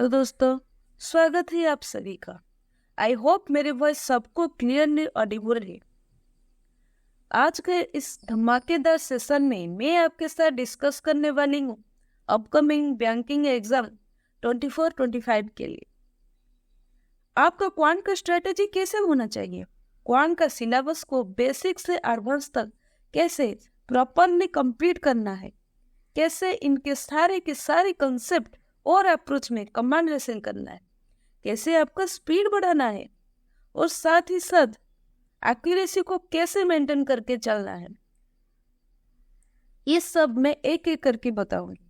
Hello दोस्तों, स्वागत है आप सभी का। आई होप मेरी वॉइस सबको क्लियरली ऑडिबल है। आज के इस धमाकेदार सेशन में मैं आपके साथ डिस्कस करने वाली हूँ अपकमिंग बैंकिंग एग्जाम 24-25 के लिए आपका क्वांट का स्ट्रेटेजी कैसे होना चाहिए, क्वांट का सिलेबस को बेसिक से एडवांस तक कैसे प्रॉपरली कंप्लीट करना है, कैसे इनके सारे के सारे कंसेप्ट और अप्रोच में कमांड हासिल करना है, कैसे आपका स्पीड बढ़ाना है और साथ ही साथ एक्यूरेसी को कैसे मेंटेन करके चलना है, ये सब मैं एक एक करके बताऊंगी।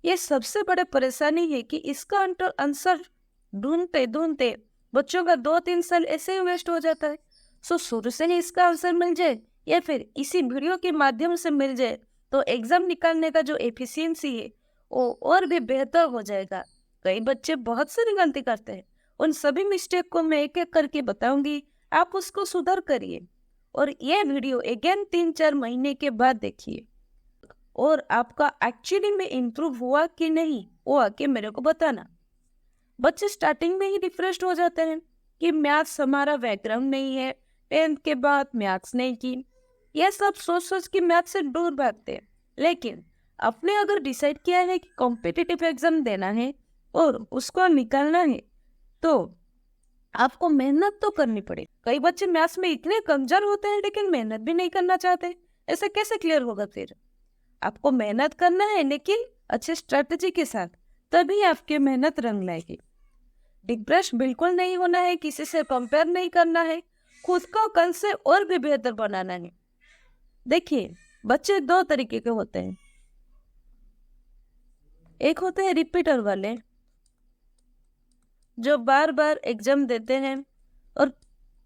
ये सबसे बड़ा परेशानी है कि इसका आंसर ढूंढते ढूंढते बच्चों का 2-3 साल ऐसे ही वेस्ट हो जाता है। सो शुरू से ही इसका आंसर मिल जाए या फिर इसी वीडियो के माध्यम से मिल जाए तो एग्जाम निकालने का जो एफिशिएंसी है वो और भी बेहतर हो जाएगा। कई बच्चे बहुत सारी गलती करते हैं, उन सभी मिस्टेक को मैं एक एक करके बताऊंगी, आप उसको सुधार करिए और ये वीडियो अगेन 3-4 महीने के बाद देखिए और आपका एक्चुअली में इम्प्रूव हुआ कि नहीं वो आके मेरे को बताना। बच्चे स्टार्टिंग में ही डिप्रेस्ड हो जाते हैं कि मैथ्स हमारा बैकग्राउंड नहीं है, 10th के बाद मैथ्स नहीं की, यह सब सोच सोच के मैथ्स से दूर भागते हैं। लेकिन आपने अगर डिसाइड किया है कि कॉम्पिटिटिव एग्जाम देना है और उसको निकालना है तो आपको मेहनत तो करनी पड़ेगी। कई बच्चे मैथ्स में इतने कमजोर होते हैं लेकिन मेहनत भी नहीं करना चाहते, ऐसे कैसे क्लियर होगा? फिर आपको मेहनत करना है लेकिन अच्छे स्ट्रेटेजी के साथ, तभी आपकी मेहनत रंग लाएगी। डिप्रेस बिल्कुल नहीं होना है, किसी से कंपेयर नहीं करना है, खुद को कल से और भी बेहतर बनाना है। देखिए, बच्चे 2 तरीके के होते हैं। एक होते हैं रिपीटर वाले जो बार बार एग्जाम देते हैं और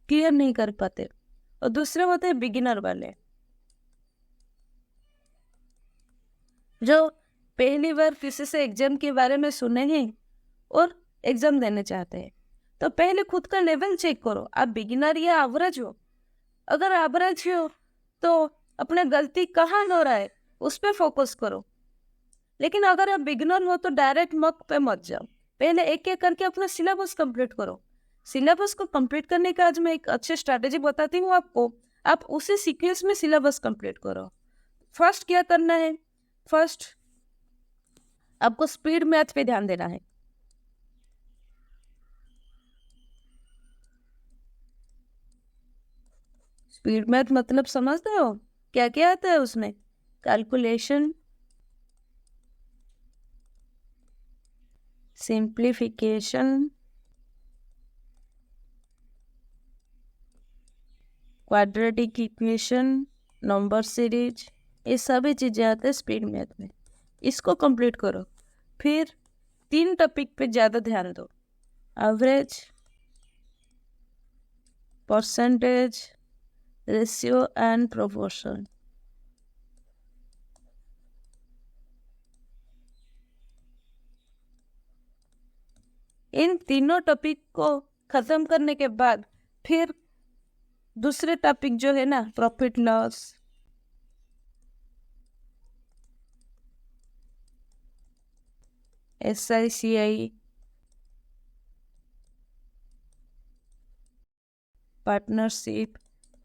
क्लियर नहीं कर पाते, और दूसरे होते हैं बिगिनर वाले जो पहली बार किसी से एग्जाम के बारे में सुने हैं और एग्जाम देने चाहते हैं। तो पहले खुद का लेवल चेक करो, आप बिगिनर या एवरेज हो। अगर एवरेज हो तो अपने गलती कहाँ हो रहा है उस पर फोकस करो, लेकिन अगर आप बिगिनर हो तो डायरेक्ट मक पे मत जाओ, पहले एक एक करके अपना सिलेबस कंप्लीट करो। सिलेबस को कंप्लीट करने का आज मैं एक अच्छी स्ट्रैटेजी बताती हूँ आपको, आप उसी सीक्वेंस में सिलेबस कंप्लीट करो। फर्स्ट क्या करना है? फर्स्ट आपको स्पीड मैथ पे ध्यान देना है। स्पीड मैथ मतलब समझते हो क्या क्या आता है उसमें? Calculation, simplification, quadratic equation, number series, ये सभी चीजें आते हैं स्पीड मैथ में। इसको कंप्लीट करो। फिर 3 टॉपिक पे ज़्यादा ध्यान दो, average, percentage, ratio and proportion. इन तीनों टॉपिक को खत्म करने के बाद फिर दूसरे टॉपिक जो है ना, profit loss, SICI, partnership,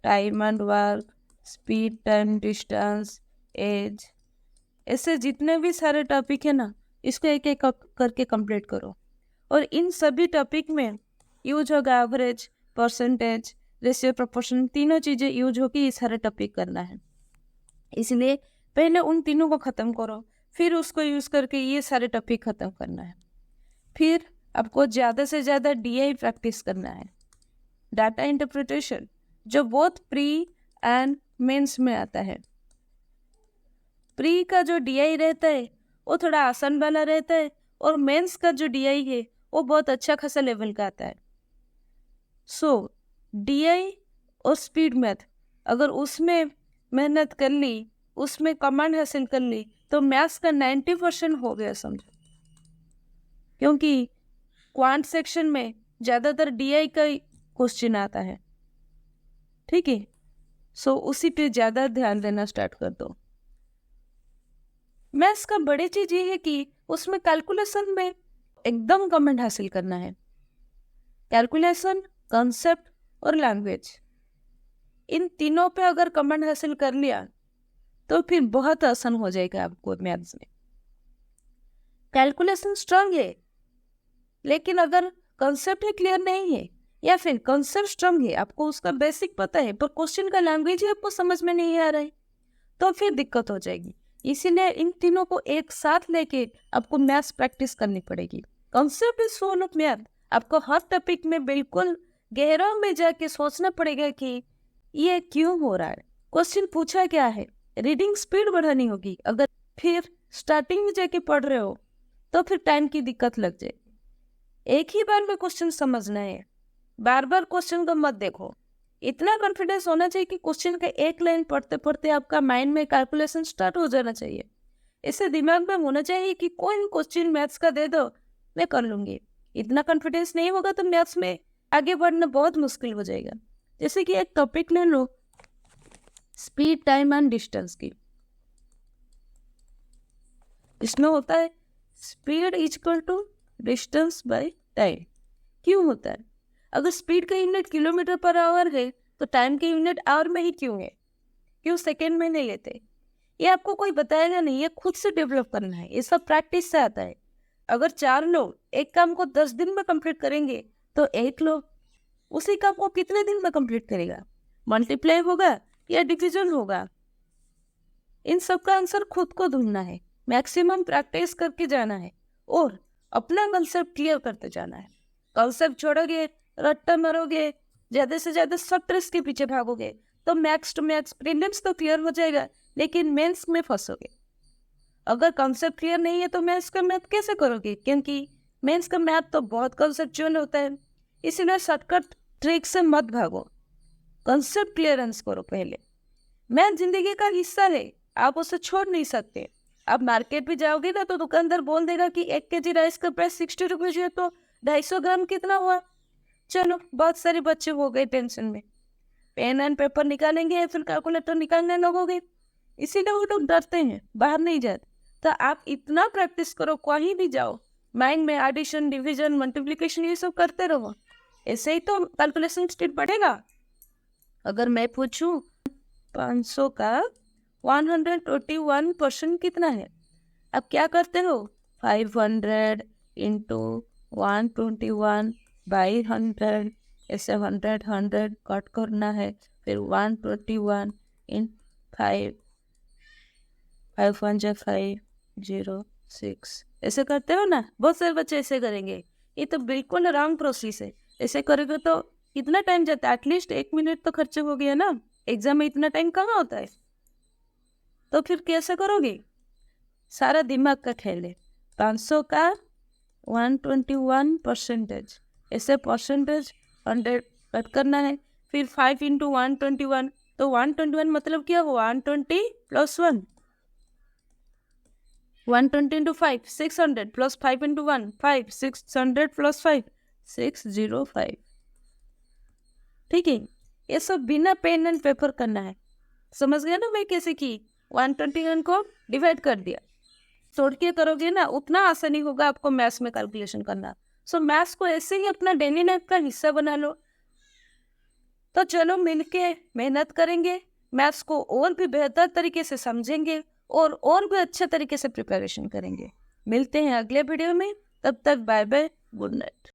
time and work, speed time distance, age, ऐसे जितने भी सारे टॉपिक है ना, इसको एक एक करके कंप्लीट करो। और इन सभी टॉपिक में यूज होगा एवरेज, परसेंटेज, रेशियो, प्रोपोर्शन, तीनों चीज़ें यूज होगी, ये सारे टॉपिक करना है। इसलिए पहले उन तीनों को ख़त्म करो, फिर उसको यूज़ करके ये सारे टॉपिक ख़त्म करना है। फिर आपको ज़्यादा से ज़्यादा DI प्रैक्टिस करना है, डाटा इंटरप्रिटेशन, जो बहुत प्री एंड मेंस में आता है। प्री का जो DI रहता है वो थोड़ा आसान वाला रहता है और मेंस का जो DI है वो बहुत अच्छा खासा लेवल का आता है। सो DI और स्पीड मैथ अगर उसमें मेहनत कर ली, उसमें कमांड हासिल कर ली, तो मैथ्स का 90% हो गया समझो। क्योंकि क्वांट सेक्शन में ज़्यादातर DI का क्वेश्चन आता है, ठीक है। सो उसी पे ज़्यादा ध्यान देना स्टार्ट कर दो। मैथ्स का बड़ी चीज़ ये है कि उसमें कैलकुलेशन में एकदम कमेंट हासिल करना है। कैलकुलेशन, कंसेप्ट और लैंग्वेज, इन तीनों पे अगर कमेंट हासिल कर लिया तो फिर बहुत आसान हो जाएगा आपको मैथ्स में। कैलकुलेशन स्ट्रांग है, लेकिन अगर कंसेप्ट ही क्लियर नहीं है या फिर कंसेप्ट स्ट्रांग है, आपको उसका बेसिक पता है पर क्वेश्चन का लैंग्वेज ही आपको समझ में नहीं आ रहा है, तो फिर दिक्कत हो जाएगी। इसीलिए इन तीनों को एक साथ लेके आपको मैथ्स प्रैक्टिस करनी पड़ेगी। Concept is soul of math. आपको हर टॉपिक में बिल्कुल गहरा में जाके सोचना पड़ेगा कि ये क्यों हो रहा है, क्वेश्चन पूछा क्या है, रीडिंग स्पीड बढ़ानी होगी। अगर फिर स्टार्टिंग में जाके पढ़ रहे हो तो फिर टाइम की दिक्कत लग जाएगी। एक ही बार में क्वेश्चन समझना है, बार बार क्वेश्चन को मत देखो। इतना कॉन्फिडेंस होना चाहिए कि क्वेश्चन का एक लाइन पढ़ते पढ़ते आपका माइंड में कैलकुलेशन स्टार्ट हो जाना चाहिए। इससे दिमाग में होना चाहिए कि कोई क्वेश्चन मैथ्स का दे दो, मैं कर लूंगी। इतना कॉन्फिडेंस नहीं होगा तो मैथ्स में आगे बढ़ना बहुत मुश्किल हो जाएगा। जैसे कि एक टॉपिक ले लो, स्पीड, टाइम एंड डिस्टेंस की। इसमें होता है speed is equal to distance by time. क्यों होता है? अगर स्पीड का यूनिट किलोमीटर पर आवर है तो टाइम के यूनिट आवर में ही क्यों है? क्यों सेकेंड में नहीं लेते? ये आपको कोई बताएगा नहीं, ये खुद से डेवलप करना है। ये सब प्रैक्टिस से आता है। अगर 4 लोग एक काम को 10 दिन में कंप्लीट करेंगे तो एक लोग उसी काम को कितने दिन में कंप्लीट करेगा? मल्टीप्लाई होगा या डिविजन होगा? इन सब का आंसर खुद को ढूंढना है, मैक्सिमम प्रैक्टिस करके जाना है और अपना कंसेप्ट क्लियर करते जाना है। कंसेप्ट छोड़ोगे, रट्टा मारोगे, ज्यादा से ज्यादा सब ट्रिक्स के पीछे भागोगे तो मैथ्स टू मैथ्स प्रीलिम्स तो क्लियर हो जाएगा, लेकिन मेंस में फंसोगे। अगर कंसेप्ट क्लियर नहीं है तो मेंस का मैथ कैसे करोगे? क्योंकि मेंस का मैथ तो बहुत कंसेप्चुअल होता है। इसीलिए शॉर्टकट ट्रिक से मत भागो, कंसेप्ट क्लियरेंस करो पहले। मैथ जिंदगी का हिस्सा है, आप उसे छोड़ नहीं सकते। आप मार्केट भी जाओगे ना तो दुकानदार बोल देगा कि 1 kg राइस का प्राइस 60 रुपीज है, तो 250 ग्राम कितना हुआ? चलो, बहुत सारे बच्चे हो गए टेंशन में, पेन एंड पेपर निकालेंगे या फिर कैलकुलेटर निकालने लगोगे। इसीलिए वो लोग डरते हैं, बाहर नहीं जाते। तो आप इतना प्रैक्टिस करो, कहीं भी जाओ, माइंड में एडिशन, डिविजन, मल्टीप्लिकेशन ये सब करते रहो। ऐसे ही तो कैलकुलेशन स्पीड बढ़ेगा। अगर मैं पूछूं 500 का 121% कितना है, आप क्या करते हो? 500 इंटू 121 बाई 100, ऐसे 100 कट करना है, फिर 121 इन 5, 5 1 जा 5 0 6, ऐसे करते हो ना। बहुत सारे बच्चे ऐसे करेंगे। ये तो बिल्कुल रॉन्ग प्रोसेस है। ऐसे करोगे तो कितना टाइम जाता है? एटलीस्ट 1 मिनट तो खर्च हो गया ना। एग्जाम में इतना टाइम कहाँ होता है? तो फिर कैसे करोगे? सारा दिमाग का खेल है। 500 का 121%, ऐसे परसेंटेज 100 कट करना है, फिर 5 इंटू 121, तो 121 मतलब क्या हुआ? 120 plus 1, 120 into 5 600 plus 5 into 1 5, 600 plus 5 605। ठीक है, ये सब बिना पेन एंड पेपर करना है। समझ गया ना मैं कैसे की? 121 को डिवाइड कर दिया, तोड़ के करोगे ना, उतना आसानी होगा आपको मैथ्स में कैलकुलेशन करना। सो मैथ्स को ऐसे ही अपना डेली लाइफ का हिस्सा बना लो। तो चलो मिलके मेहनत करेंगे, मैथ्स को और भी बेहतर तरीके से समझेंगे और भी अच्छे तरीके से प्रिपरेशन करेंगे। मिलते हैं अगले वीडियो में, तब तक बाय बाय, गुड नाइट।